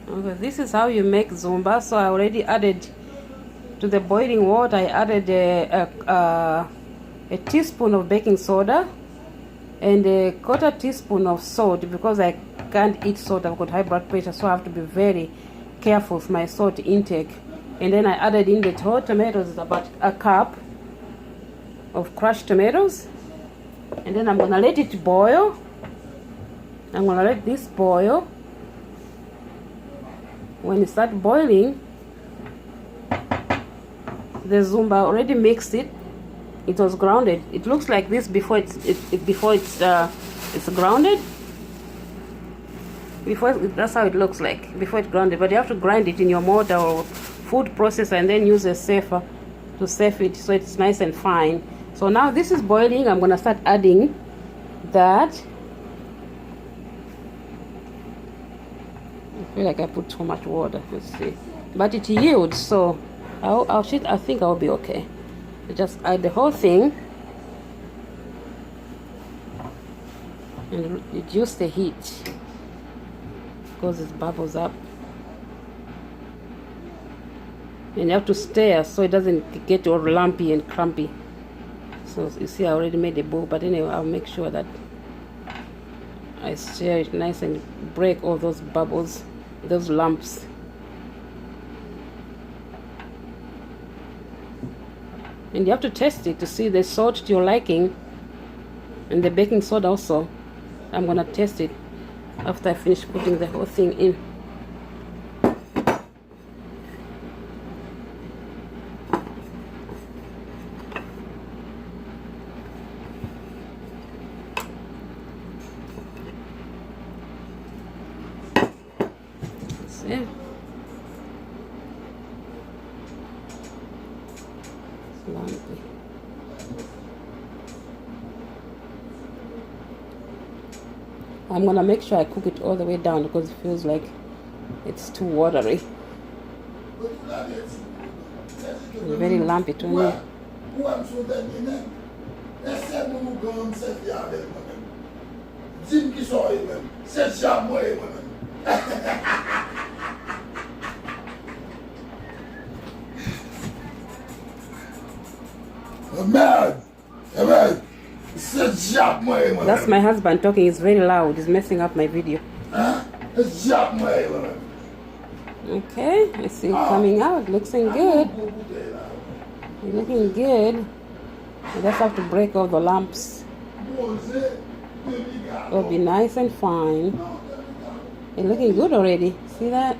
Okay, this is how you make Zumba. So I already added to the boiling water. I added a teaspoon of baking soda and a quarter teaspoon of salt, because I can't eat salt. I've got high blood pressure, so I have to be very careful with my salt intake. And then I added in the whole tomatoes, about a cup of crushed tomatoes. And then I'm gonna let it boil. I'm gonna let this boil. When it starts boiling, the Zumba already mixed it. It was grounded. It looks like this before it's grounded. That's how it looks like before it's grounded. But you have to grind it in your mortar or food processor, and then use a safer to save it so it's nice and fine. So now this is boiling. I'm gonna start adding that. I feel like I put too much water. Let's see, but it yields, so I think I'll be okay. Just add the whole thing and reduce the heat because it bubbles up. And you have to stir so it doesn't get all lumpy and clumpy. So you see, I already made a bowl, but anyway, I'll make sure that I stir it nice and break all those bubbles, those lumps. And you have to test it to see the salt to your liking, and the baking soda also. I'm gonna test it after I finish putting the whole thing in. See? Lumpy. I'm gonna make sure I cook it all the way down because it feels like it's too watery. It's very lumpy to me. That's my husband talking. He's very loud. He's messing up my video. Okay, I see it coming out. Looking good. It's looking good. You just have to break all the lumps. It'll be nice and fine. It's looking good already. See that?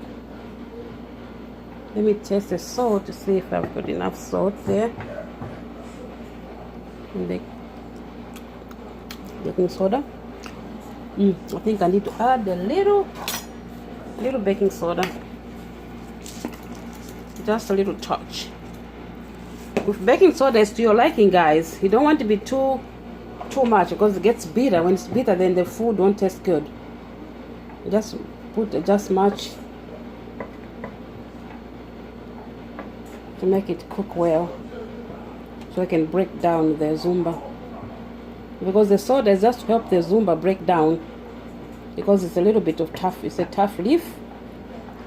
Let me test the salt to see if I've got enough salt there. And the baking soda. I think I need to add a little baking soda. Just a little touch. With baking soda, it's to your liking, guys. You don't want to be too much because it gets bitter. When it's bitter, then the food won't taste good. Just put just much to make it cook well, so I can break down the Zumba. Because the soda is just to help the Zumba break down, because it's a little bit of tough. It's a tough leaf.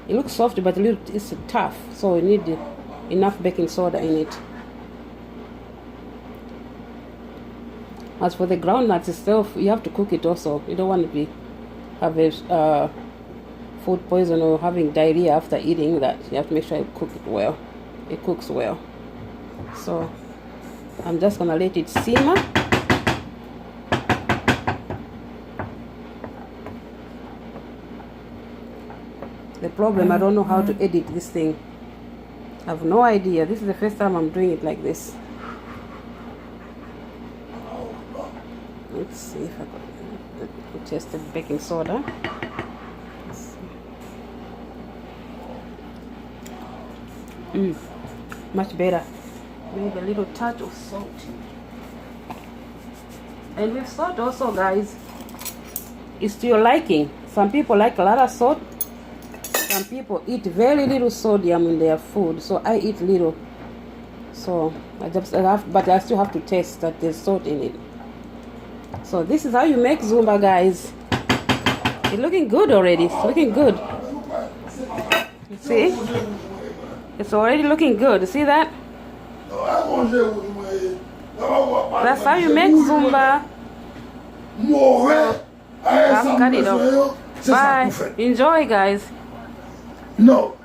It looks soft, but it's tough, so you need enough baking soda in it. As for the groundnuts itself, you have to cook it also. You don't want to have a food poison or having diarrhea after eating that. You have to make sure you cook it well. It cooks well. So I'm just gonna let it simmer. The problem, I don't know how to edit this thing. I have no idea. This is the first time I'm doing it like this. Let's see if I can test the baking soda. Much better. Maybe a little touch of salt. And with salt also, guys, it's to your liking. Some people like a lot of salt. Some people eat very little sodium in their food, so I eat little. So but I still have to taste that there's salt in it. So this is how you make Zumba, guys. It's looking good already. It's looking good. See? It's already looking good. See that? That's how you make Zumba. I've cut it off. Bye. Enjoy, guys. No.